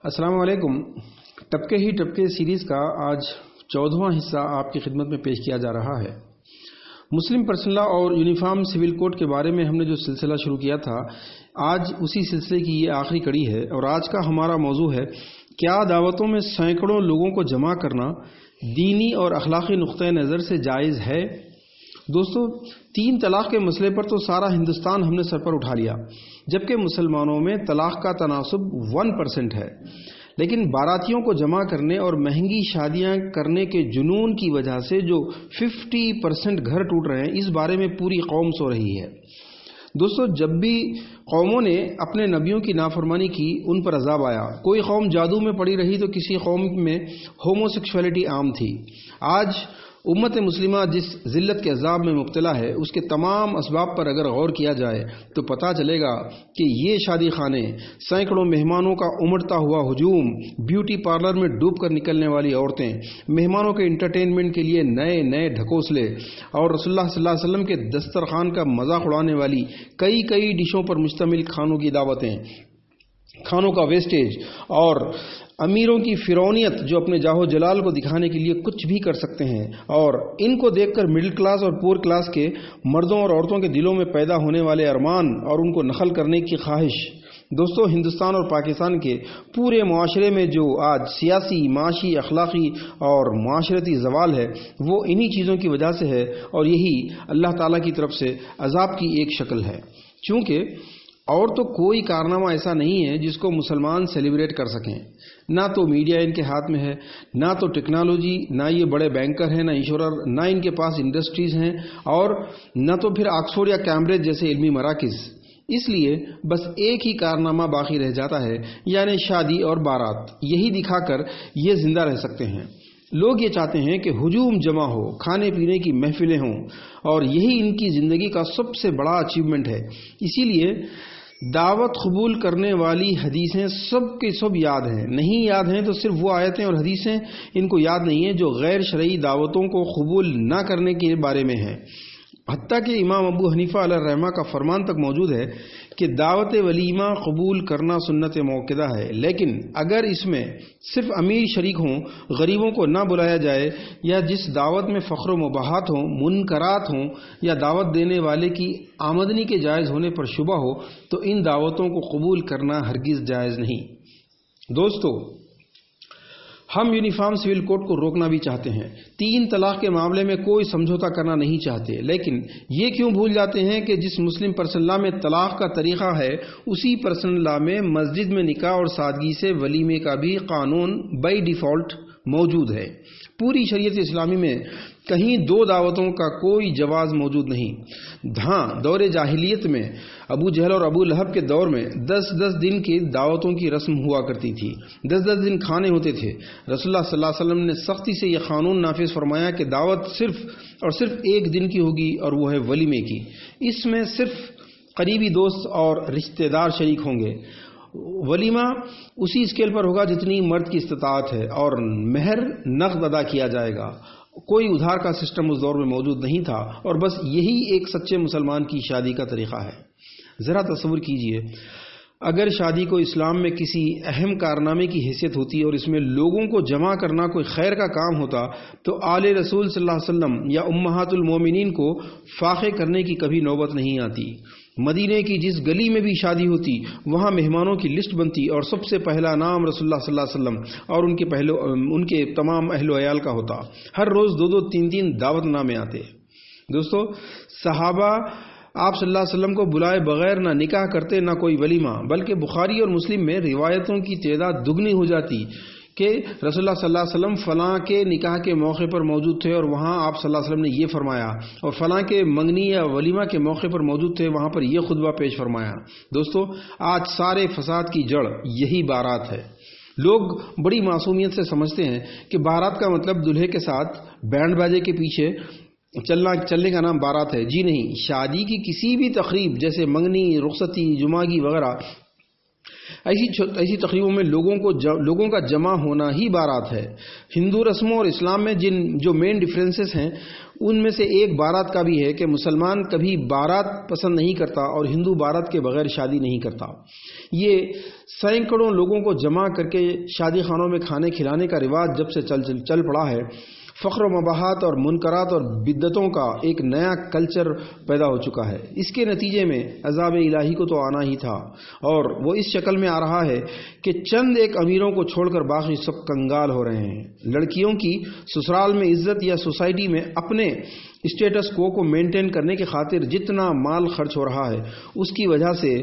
السلام علیکم۔ ٹپکے ہی ٹپکے سیریز کا آج 14واں حصہ آپ کی خدمت میں پیش کیا جا رہا ہے۔ مسلم پرسنل لا اور یونیفارم سول کوڈ کے بارے میں ہم نے جو سلسلہ شروع کیا تھا، آج اسی سلسلے کی یہ آخری کڑی ہے اور آج کا ہمارا موضوع ہے کیا دعوتوں میں سینکڑوں لوگوں کو جمع کرنا دینی اور اخلاقی نقطۂ نظر سے جائز ہے؟ دوستو، 3 طلاق کے مسئلے پر تو سارا ہندوستان ہم نے سر پر اٹھا لیا، جبکہ مسلمانوں میں طلاق کا تناسب 1% ہے، لیکن باراتیوں کو جمع کرنے اور مہنگی شادیاں کرنے کے جنون کی وجہ سے جو 50% گھر ٹوٹ رہے ہیں، اس بارے میں پوری قوم سو رہی ہے۔ دوستو، جب بھی قوموں نے اپنے نبیوں کی نافرمانی کی، ان پر عذاب آیا۔ کوئی قوم جادو میں پڑی رہی تو کسی قوم میں ہومو سیکشولیٹی عام تھی۔ آج امت مسلمہ جس ذلت کے عذاب میں مبتلا ہے، اس کے تمام اسباب پر اگر غور کیا جائے تو پتہ چلے گا کہ یہ شادی خانے، سینکڑوں مہمانوں کا امڑتا ہوا ہجوم، بیوٹی پارلر میں ڈوب کر نکلنے والی عورتیں، مہمانوں کے انٹرٹینمنٹ کے لیے نئے نئے ڈھکوسلے اور رسول اللہ صلی اللہ علیہ وسلم کے دسترخوان کا مذاق اڑانے والی کئی ڈشوں پر مشتمل کھانوں کی دعوتیں، کھانوں کا ویسٹیج اور امیروں کی فرعونیت جو اپنے جاہو جلال کو دکھانے کے لیے کچھ بھی کر سکتے ہیں، اور ان کو دیکھ کر مڈل کلاس اور پور کلاس کے مردوں اور عورتوں کے دلوں میں پیدا ہونے والے ارمان اور ان کو نقل کرنے کی خواہش۔ دوستو، ہندوستان اور پاکستان کے پورے معاشرے میں جو آج سیاسی، معاشی، اخلاقی اور معاشرتی زوال ہے، وہ انہی چیزوں کی وجہ سے ہے، اور یہی اللہ تعالیٰ کی طرف سے عذاب کی ایک شکل ہے۔ چونکہ اور تو کوئی کارنامہ ایسا نہیں ہے جس کو مسلمان سیلیبریٹ کر سکیں، نہ تو میڈیا ان کے ہاتھ میں ہے، نہ تو ٹیکنالوجی، نہ یہ بڑے بینکر ہیں، نہ انشورر، نہ ان کے پاس انڈسٹریز ہیں، اور نہ تو پھر آکسفورڈ یا کیمبرج جیسے علمی مراکز۔ اس لیے بس ایک ہی کارنامہ باقی رہ جاتا ہے، یعنی شادی اور بارات۔ یہی دکھا کر یہ زندہ رہ سکتے ہیں۔ لوگ یہ چاہتے ہیں کہ ہجوم جمع ہو، کھانے پینے کی محفلیں ہوں، اور یہی ان کی زندگی کا سب سے بڑا اچیومنٹ ہے۔ اسی لیے دعوت قبول کرنے والی حدیثیں سب کی سب یاد ہیں، نہیں یاد ہیں تو صرف وہ آیتیں اور حدیثیں ان کو یاد نہیں ہیں جو غیر شرعی دعوتوں کو قبول نہ کرنے کے بارے میں ہیں۔ حتیٰ کہ امام ابو حنیفہ علیہ الرحمہ کا فرمان تک موجود ہے کہ دعوت ولیمہ قبول کرنا سنت موقدہ ہے، لیکن اگر اس میں صرف امیر شریک ہوں، غریبوں کو نہ بلایا جائے، یا جس دعوت میں فخر و مباحات ہوں، منکرات ہوں، یا دعوت دینے والے کی آمدنی کے جائز ہونے پر شبہ ہو، تو ان دعوتوں کو قبول کرنا ہرگز جائز نہیں۔ دوستو، ہم یونیفارم سول کوڈ کو روکنا بھی چاہتے ہیں، 3 طلاق کے معاملے میں کوئی سمجھوتا کرنا نہیں چاہتے، لیکن یہ کیوں بھول جاتے ہیں کہ جس مسلم پرسنل لا میں طلاق کا طریقہ ہے، اسی پرسنل لا میں مسجد میں نکاح اور سادگی سے ولیمے کا بھی قانون بائی ڈیفالٹ موجود ہے۔ پوری شریعت اسلامی میں کہیں 2 دعوتوں کا کوئی جواز موجود نہیں۔ ہاں، دور جاہلیت میں ابو جہل اور ابو لہب کے دور میں 10 دن کی دعوتوں کی رسم ہوا کرتی تھی، 10 دن کھانے ہوتے تھے۔ رسول اللہ صلی اللہ علیہ وسلم نے سختی سے یہ قانون نافذ فرمایا کہ دعوت صرف اور صرف 1 دن کی ہوگی، اور وہ ہے ولیمے کی۔ اس میں صرف قریبی دوست اور رشتہ دار شریک ہوں گے۔ ولیمہ اسی اسکیل پر ہوگا جتنی مرد کی استطاعت ہے، اور مہر نقد ادا کیا جائے گا۔ کوئی ادھار کا سسٹم اس دور میں موجود نہیں تھا، اور بس یہی ایک سچے مسلمان کی شادی کا طریقہ ہے۔ ذرا تصور کیجئے، اگر شادی کو اسلام میں کسی اہم کارنامے کی حیثیت ہوتی اور اس میں لوگوں کو جمع کرنا کوئی خیر کا کام ہوتا، تو آل رسول صلی اللہ علیہ وسلم یا امہات المومنین کو فاخے کرنے کی کبھی نوبت نہیں آتی۔ مدینے کی جس گلی میں بھی شادی ہوتی، وہاں مہمانوں کی لسٹ بنتی اور سب سے پہلا نام رسول اللہ صلی اللہ علیہ وسلم اور ان کے تمام اہل و عیال کا ہوتا۔ ہر روز 2 3 دعوت نامے آتے۔ دوستو، صحابہ آپ صلی اللہ علیہ وسلم کو بلائے بغیر نہ نکاح کرتے، نہ کوئی ولیمہ، بلکہ بخاری اور مسلم میں روایتوں کی تعداد دگنی ہو جاتی کہ رسول اللہ صلی اللہ علیہ وسلم فلاں کے نکاح کے موقع پر موجود تھے اور وہاں آپ صلی اللہ علیہ وسلم نے یہ فرمایا، اور فلاں کے منگنی یا ولیمہ کے موقع پر موجود تھے، وہاں پر یہ خطبہ پیش فرمایا۔ دوستو، آج سارے فساد کی جڑ یہی بارات ہے۔ لوگ بڑی معصومیت سے سمجھتے ہیں کہ بارات کا مطلب دلہے کے ساتھ بینڈ باجے کے پیچھے چلنے کا نام بارات ہے۔ جی نہیں، شادی کی کسی بھی تقریب جیسے منگنی، رخصتی، جمعگی وغیرہ، ایسی تقریبوں میں لوگوں کا جمع ہونا ہی بارات ہے۔ ہندو رسموں اور اسلام میں جو مین ڈفرینسز ہیں ان میں سے ایک بارات کا بھی ہے کہ مسلمان کبھی بارات پسند نہیں کرتا اور ہندو بارات کے بغیر شادی نہیں کرتا۔ یہ سینکڑوں لوگوں کو جمع کر کے شادی خانوں میں کھانے کھلانے کا رواج جب سے چل پڑا ہے، فخر و مباحات اور منکرات اور بدعتوں کا ایک نیا کلچر پیدا ہو چکا ہے۔ اس کے نتیجے میں عذاب الہی کو تو آنا ہی تھا، اور وہ اس شکل میں آ رہا ہے کہ چند ایک امیروں کو چھوڑ کر باقی سب کنگال ہو رہے ہیں۔ لڑکیوں کی سسرال میں عزت یا سوسائٹی میں اپنے اسٹیٹس کو مینٹین کرنے کی خاطر جتنا مال خرچ ہو رہا ہے، اس کی وجہ سے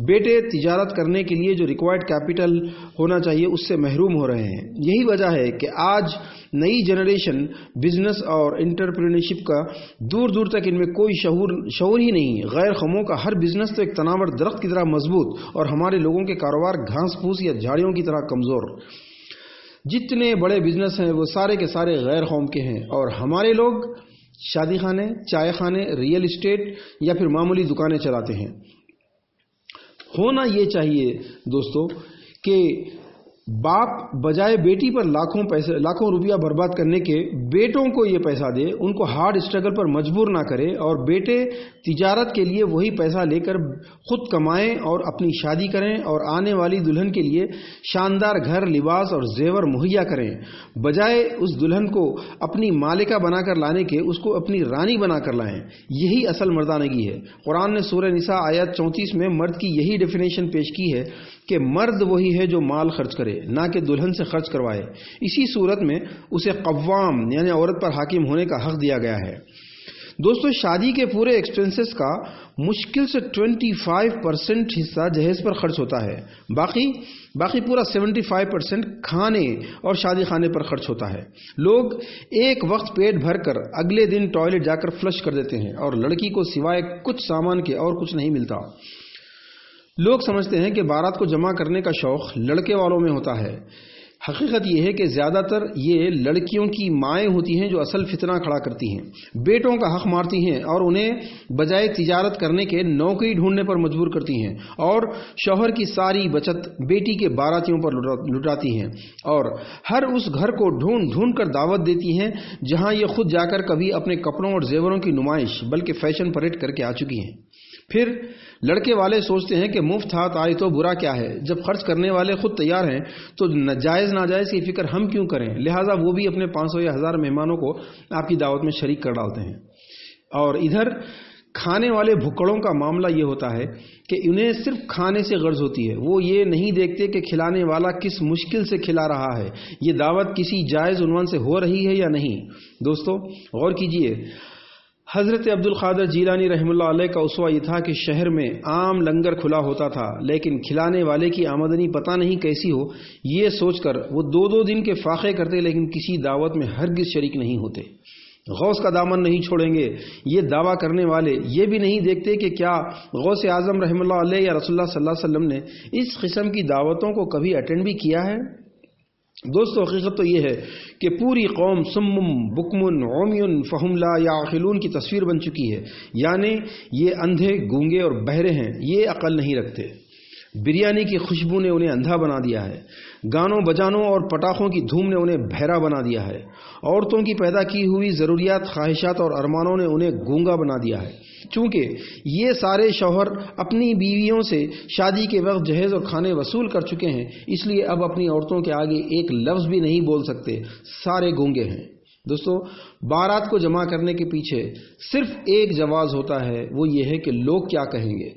بیٹے تجارت کرنے کے لیے جو ریکوائرڈ کیپٹل ہونا چاہیے اس سے محروم ہو رہے ہیں۔ یہی وجہ ہے کہ آج نئی جنریشن بزنس اور انٹرپرینورشپ کا دور دور تک ان میں کوئی شعور ہی نہیں۔ غیر خموں کا ہر بزنس تو ایک تناور درخت کی طرح مضبوط، اور ہمارے لوگوں کے کاروبار گھاس پھوس یا جھاڑیوں کی طرح کمزور۔ جتنے بڑے بزنس ہیں وہ سارے کے سارے غیر قوم کے ہیں، اور ہمارے لوگ شادی خانے، چائے خانے، ریئل اسٹیٹ یا پھر معمولی دکانیں چلاتے ہیں۔ ہونا یہ چاہیے دوستو کہ باپ بجائے بیٹی پر لاکھوں روپیہ برباد کرنے کے بیٹوں کو یہ پیسہ دے، ان کو ہارڈ اسٹرگل پر مجبور نہ کرے، اور بیٹے تجارت کے لیے وہی پیسہ لے کر خود کمائیں اور اپنی شادی کریں اور آنے والی دلہن کے لیے شاندار گھر، لباس اور زیور مہیا کریں، بجائے اس دلہن کو اپنی مالکہ بنا کر لانے کے اس کو اپنی رانی بنا کر لائیں۔ یہی اصل مردانگی ہے۔ قرآن نے سورہ نساء آیت 34 میں مرد کی یہی ڈیفینیشن پیش کی ہے کہ مرد وہی ہے جو مال خرچ کرے، نہ کہ دلہن سے خرچ کروائے۔ اسی صورت میں اسے قوام یعنی عورت پر حاکم ہونے کا حق دیا گیا ہے۔ دوستو، شادی کے پورے ایکسپنسز کا مشکل سے 25% حصہ جہیز پر خرچ ہوتا ہے، باقی پورا 75% کھانے اور شادی خانے پر خرچ ہوتا ہے۔ لوگ ایک وقت پیٹ بھر کر اگلے دن ٹوائلٹ جا کر فلش کر دیتے ہیں، اور لڑکی کو سوائے کچھ سامان کے اور کچھ نہیں ملتا۔ لوگ سمجھتے ہیں کہ بارات کو جمع کرنے کا شوق لڑکے والوں میں ہوتا ہے۔ حقیقت یہ ہے کہ زیادہ تر یہ لڑکیوں کی مائیں ہوتی ہیں جو اصل فتنہ کھڑا کرتی ہیں، بیٹوں کا حق مارتی ہیں اور انہیں بجائے تجارت کرنے کے نوکری ڈھونڈنے پر مجبور کرتی ہیں، اور شوہر کی ساری بچت بیٹی کے باراتیوں پر لٹاتی ہیں، اور ہر اس گھر کو ڈھونڈ کر دعوت دیتی ہیں جہاں یہ خود جا کر کبھی اپنے کپڑوں اور زیوروں کی نمائش بلکہ فیشن پریڈ کر کے آ چکی ہیں۔ پھر لڑکے والے سوچتے ہیں کہ مفت ہاتھ آئے تو برا کیا ہے، جب خرچ کرنے والے خود تیار ہیں تو ناجائز کی فکر ہم کیوں کریں، لہٰذا وہ بھی اپنے 500 یا 1000 مہمانوں کو آپ کی دعوت میں شریک کر ڈالتے ہیں۔ اور ادھر کھانے والے بھکڑوں کا معاملہ یہ ہوتا ہے کہ انہیں صرف کھانے سے غرض ہوتی ہے، وہ یہ نہیں دیکھتے کہ کھلانے والا کس مشکل سے کھلا رہا ہے، یہ دعوت کسی جائز عنوان سے ہو رہی ہے یا نہیں۔ دوستو غور کیجئے، حضرت عبد القادر جیلانی رحمہ اللہ علیہ کا اسوہ یہ تھا کہ شہر میں عام لنگر کھلا ہوتا تھا، لیکن کھلانے والے کی آمدنی پتہ نہیں کیسی ہو، یہ سوچ کر وہ 2 دن کے فاقے کرتے لیکن کسی دعوت میں ہرگز شریک نہیں ہوتے۔ غوث کا دامن نہیں چھوڑیں گے یہ دعویٰ کرنے والے یہ بھی نہیں دیکھتے کہ کیا غوث اعظم رحمہ اللہ علیہ یا رسول اللہ صلی اللہ علیہ وسلم نے اس قسم کی دعوتوں کو کبھی اٹینڈ بھی کیا ہے۔ دوستو حقیقت تو یہ ہے کہ پوری قوم سمم بکمن عمیٌ فہم لا یعقلون کی تصویر بن چکی ہے، یعنی یہ اندھے، گونگے اور بہرے ہیں، یہ عقل نہیں رکھتے۔ بریانی کی خوشبو نے انہیں اندھا بنا دیا ہے، گانوں بجانوں اور پٹاخوں کی دھوم نے انہیں بہرا بنا دیا ہے، عورتوں کی پیدا کی ہوئی ضروریات، خواہشات اور ارمانوں نے انہیں گونگا بنا دیا ہے۔ چونکہ یہ سارے شوہر اپنی بیویوں سے شادی کے وقت جہیز اور کھانے وصول کر چکے ہیں، اس لیے اب اپنی عورتوں کے آگے ایک لفظ بھی نہیں بول سکتے، سارے گونگے ہیں۔ دوستو بارات کو جمع کرنے کے پیچھے صرف ایک جواز ہوتا ہے، وہ یہ ہے کہ لوگ کیا کہیں گے۔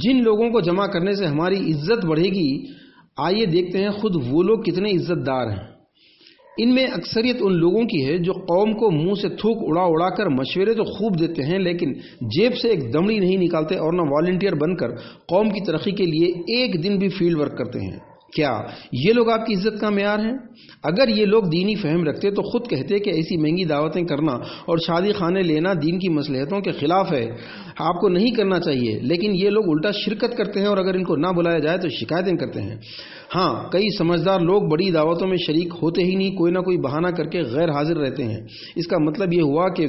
جن لوگوں کو جمع کرنے سے ہماری عزت بڑھے گی، آئیے دیکھتے ہیں خود وہ لوگ کتنے عزت دار ہیں۔ ان میں اکثریت ان لوگوں کی ہے جو قوم کو منہ سے تھوک اڑا کر مشورے تو خوب دیتے ہیں، لیکن جیب سے ایک دمڑی نہیں نکالتے اور نہ والنٹیئر بن کر قوم کی ترقی کے لیے ایک دن بھی فیلڈ ورک کرتے ہیں۔ کیا یہ لوگ آپ کی عزت کا معیار ہیں؟ اگر یہ لوگ دینی فہم رکھتے تو خود کہتے کہ ایسی مہنگی دعوتیں کرنا اور شادی خانے لینا دین کی مصلحتوں کے خلاف ہے، آپ کو نہیں کرنا چاہیے، لیکن یہ لوگ الٹا شرکت کرتے ہیں اور اگر ان کو نہ بلایا جائے تو شکایتیں کرتے ہیں۔ ہاں، کئی سمجھدار لوگ بڑی دعوتوں میں شریک ہوتے ہی نہیں، کوئی نہ کوئی بہانہ کر کے غیر حاضر رہتے ہیں۔ اس کا مطلب یہ ہوا کہ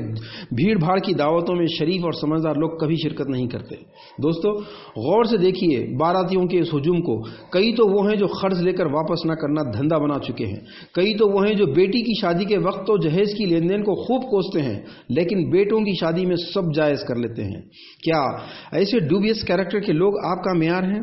بھیڑ بھاڑ کی دعوتوں میں شریف اور سمجھدار لوگ کبھی شرکت نہیں کرتے۔ دوستو غور سے دیکھیے باراتیوں کے اس ہجوم کو، کئی تو وہ ہیں جو قرض لیکر واپس نہ کرنا دھندا بنا چکے ہیں۔ کئی تو وہ ہیں جو بیٹی کی شادی کے وقت تو جہیز کی لین دین کو خوب کوستے ہیں، لیکن بیٹوں کی شادی میں سب جائز کر لیتے ہیں۔ کیا ایسے ڈوبیس کیریکٹر کے لوگ آپ کا معیار ہیں؟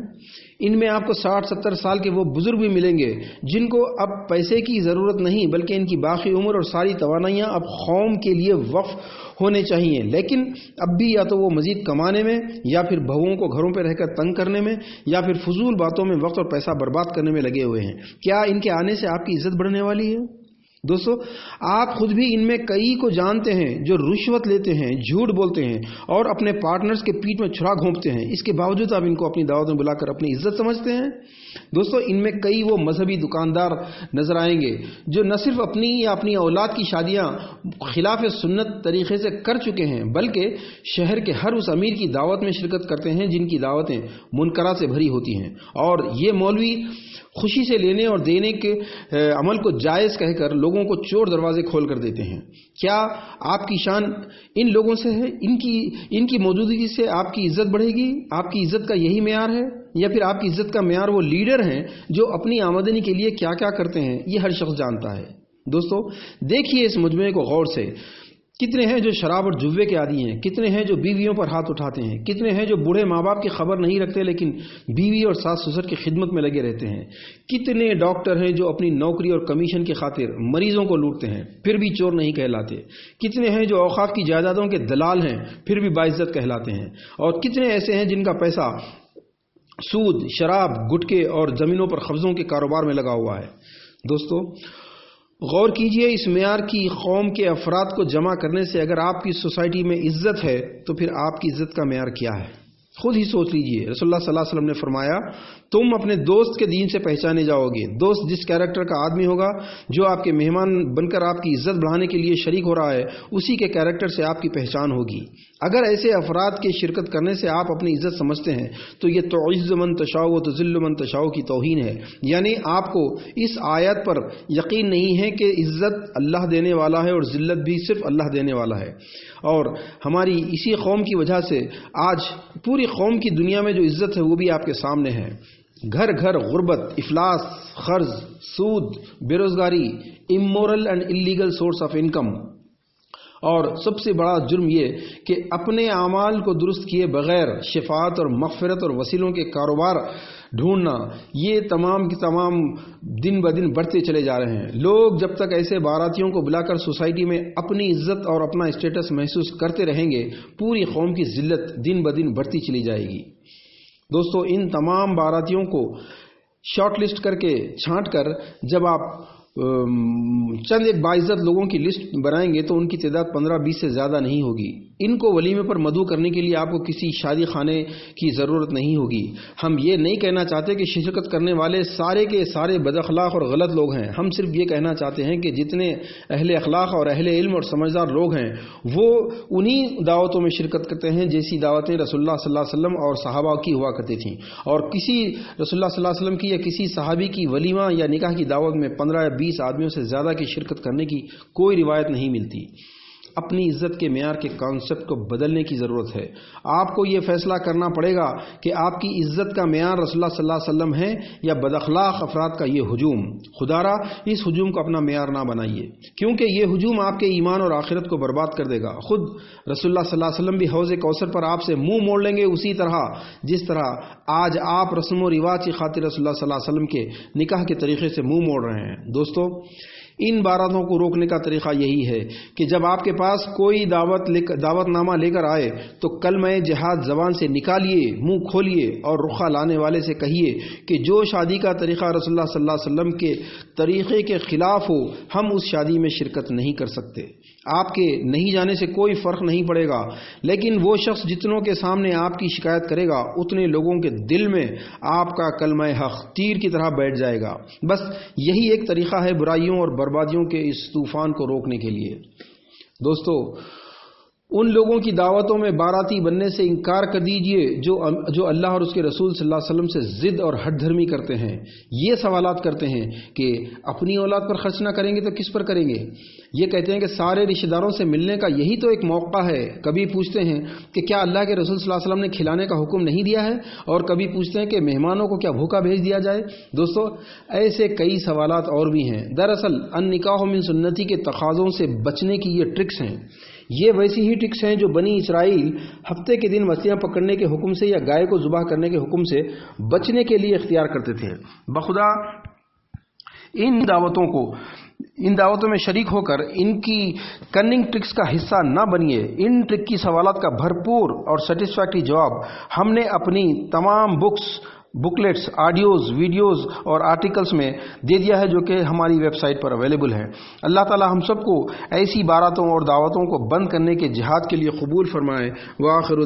ان میں آپ کو 60-70 سال کے وہ بزرگ بھی ملیں گے جن کو اب پیسے کی ضرورت نہیں، بلکہ ان کی باقی عمر اور ساری توانائیاں اب قوم کے لیے وقف ہونے چاہیے، لیکن اب بھی یا تو وہ مزید کمانے میں، یا پھر بہوؤں کو گھروں پہ رہ کر تنگ کرنے میں، یا پھر فضول باتوں میں وقت اور پیسہ برباد کرنے میں لگے ہوئے ہیں۔ کیا ان کے آنے سے آپ کی عزت بڑھنے والی ہے؟ دوستو، آپ خود بھی ان میں کئی کو جانتے ہیں جو رشوت لیتے ہیں، جھوٹ بولتے ہیں اور اپنے پارٹنرز کے پیٹھ میں چھرا گھونپتے ہیں۔ اس کے باوجود آپ ان کو اپنی دعوت میں بلا کر اپنی عزت سمجھتے ہیں۔ دوستو، ان میں کئی وہ مذہبی دکاندار نظر آئیں گے جو نہ صرف اپنی یا اپنی اولاد کی شادیاں خلاف سنت طریقے سے کر چکے ہیں، بلکہ شہر کے ہر اس امیر کی دعوت میں شرکت کرتے ہیں جن کی دعوتیں منکرات سے بھری ہوتی ہیں، اور یہ مولوی خوشی سے لینے اور دینے کے عمل کو جائز کہہ کر لوگوں کو چور دروازے کھول کر دیتے ہیں۔ کیا آپ کی شان ان لوگوں سے ہے؟ ان کی موجودگی سے آپ کی عزت بڑھے گی؟ آپ کی عزت کا یہی معیار ہے، یا پھر آپ کی عزت کا معیار وہ لیڈر ہیں جو اپنی آمدنی کے لیے کیا کیا کرتے ہیں؟ یہ ہر شخص جانتا ہے۔ دوستو، دیکھیے اس مجموعے کو غور سے۔ کتنے ہیں جو شراب اور جوے کے عادی ہیں، کتنے ہیں جو بیویوں پر ہاتھ اٹھاتے ہیں، کتنے ہیں جو بوڑھے ماں باپ کی خبر نہیں رکھتے لیکن بیوی اور ساس سسر کی خدمت میں لگے رہتے ہیں، کتنے ڈاکٹر ہیں جو اپنی نوکری اور کمیشن کی خاطر مریضوں کو لوٹتے ہیں پھر بھی چور نہیں کہلاتے، کتنے ہیں جو اوقاف کی جائیدادوں کے دلال ہیں پھر بھی باعزت کہلاتے ہیں، اور کتنے ایسے ہیں جن کا پیسہ سود، شراب، گٹکے اور زمینوں پر قبضوں کے کاروبار میں لگا ہوا ہے۔ دوستو، غور کیجئے، اس معیار کی قوم کے افراد کو جمع کرنے سے اگر آپ کی سوسائٹی میں عزت ہے تو پھر آپ کی عزت کا معیار کیا ہے؟ خود ہی سوچ لیجئے۔ رسول اللہ صلی اللہ علیہ وسلم نے فرمایا، تم اپنے دوست کے دین سے پہچانے جاؤ گے۔ دوست جس کیریکٹر کا آدمی ہوگا، جو آپ کے مہمان بن کر آپ کی عزت بڑھانے کے لیے شریک ہو رہا ہے، اسی کے کیریکٹر سے آپ کی پہچان ہوگی۔ اگر ایسے افراد کے شرکت کرنے سے آپ اپنی عزت سمجھتے ہیں تو یہ تعز من تشاء و تذل من تشاء کی توہین ہے، یعنی آپ کو اس آیت پر یقین نہیں ہے کہ عزت اللہ دینے والا ہے اور ذلت بھی صرف اللہ دینے والا ہے، اور ہماری اسی قوم کی وجہ سے آج پوری قوم کی دنیا میں جو عزت ہے وہ بھی آپ کے سامنے ہے۔ گھر گھر غربت، افلاس، قرض، سود، بے روزگاری، amoral and illegal source of income, اور سب سے بڑا جرم یہ کہ اپنے اعمال کو درست کیے بغیر شفاعت اور مغفرت اور وسیلوں کے کاروبار ڈھونڈنا، یہ تمام کی تمام دن بدن بڑھتے چلے جا رہے ہیں۔ لوگ جب تک ایسے باراتیوں کو بلا کر سوسائٹی میں اپنی عزت اور اپنا اسٹیٹس محسوس کرتے رہیں گے، پوری قوم کی ذلت دن بدن بڑھتی چلی جائے گی۔ دوستو، ان تمام باراتیوں کو شارٹ لسٹ کر کے چھانٹ کر جب آپ چند ایک باعزت لوگوں کی لسٹ بنائیں گے تو ان کی تعداد 15-20 سے زیادہ نہیں ہوگی۔ ان کو ولیمے پر مدعو کرنے کے لیے آپ کو کسی شادی خانے کی ضرورت نہیں ہوگی۔ ہم یہ نہیں کہنا چاہتے کہ شرکت کرنے والے سارے کے سارے بد اخلاق اور غلط لوگ ہیں، ہم صرف یہ کہنا چاہتے ہیں کہ جتنے اہل اخلاق اور اہل علم اور سمجھدار لوگ ہیں وہ انہی دعوتوں میں شرکت کرتے ہیں جیسی دعوتیں رسول اللہ صلی اللہ علیہ وسلم اور صحابہ کی ہوا کرتی تھیں، اور کسی رسول اللہ صلی اللہ علیہ وسلم کی یا کسی صحابی کی ولیمہ یا نکاح کی دعوت میں 15 یا 20 آدمیوں سے زیادہ کی شرکت کرنے کی کوئی روایت نہیں ملتی۔ اپنی عزت کے معیار کے کانسیپٹ کو بدلنے کی ضرورت ہے۔ آپ کو یہ فیصلہ کرنا پڑے گا کہ آپ کی عزت کا معیار رسول اللہ صلی اللہ علیہ وسلم ہے یا بد اخلاق افراد کا یہ ہجوم۔ خدا را اس ہجوم کو اپنا معیار نہ بنائیے، کیونکہ یہ ہجوم آپ کے ایمان اور آخرت کو برباد کر دے گا۔ خود رسول اللہ صلی اللہ علیہ وسلم بھی حوض کوثر پر آپ سے منہ موڑ لیں گے، اسی طرح جس طرح آج آپ رسم و رواج کی خاطر رسول اللہ صلی اللہ علیہ وسلم کے نکاح کے طریقے سے منہ موڑ رہے ہیں۔ دوستو، ان باراتوں کو روکنے کا طریقہ یہی ہے کہ جب آپ کے پاس کوئی دعوت نامہ لے کر آئے تو کلمہ جہاد زبان سے نکالیے، منہ کھولیے اور رخا لانے والے سے کہیے کہ جو شادی کا طریقہ رسول اللہ صلی اللہ علیہ وسلم کے طریقے کے خلاف ہو، ہم اس شادی میں شرکت نہیں کر سکتے۔ آپ کے نہیں جانے سے کوئی فرق نہیں پڑے گا، لیکن وہ شخص جتنوں کے سامنے آپ کی شکایت کرے گا اتنے لوگوں کے دل میں آپ کا کلمہ حق تیر کی طرح بیٹھ جائے گا۔ بس یہی ایک طریقہ ہے برائیوں اور بربادیوں کے اس طوفان کو روکنے کے لیے۔ دوستو، ان لوگوں کی دعوتوں میں باراتی بننے سے انکار کر دیجئے جو اللہ اور اس کے رسول صلی اللہ علیہ وسلم سے ضد اور ہٹ دھرمی کرتے ہیں، یہ سوالات کرتے ہیں کہ اپنی اولاد پر خرچ نہ کریں گے تو کس پر کریں گے؟ یہ کہتے ہیں کہ سارے رشتہ داروں سے ملنے کا یہی تو ایک موقع ہے۔ کبھی پوچھتے ہیں کہ کیا اللہ کے رسول صلی اللہ علیہ وسلم نے کھلانے کا حکم نہیں دیا ہے، اور کبھی پوچھتے ہیں کہ مہمانوں کو کیا بھوکا بھیج دیا جائے۔ دوستو، ایسے کئی سوالات اور بھی ہیں۔ دراصل النکاح من سنتی کے تقاضوں سے بچنے کی یہ ٹرکس ہیں۔ یہ ویسی ہی ٹرکس ہیں جو بنی اسرائیل ہفتے کے دن مچھلیاں پکڑنے کے حکم سے یا گائے کو ذبح کرنے کے حکم سے بچنے کے لیے اختیار کرتے تھے۔ بخدا ان دعوتوں میں شریک ہو کر ان کی کننگ ٹرکس کا حصہ نہ بنیے۔ ان ٹرک کی سوالات کا بھرپور اور سیٹسفیکٹری جواب ہم نے اپنی تمام بکلیٹس، آڈیوز، ویڈیوز اور آرٹیکلز میں دے دیا ہے، جو کہ ہماری ویب سائٹ پر اویلیبل ہے۔ اللہ تعالی ہم سب کو ایسی باراتوں اور دعوتوں کو بند کرنے کے جہاد کے لیے قبول فرمائے۔ وآخر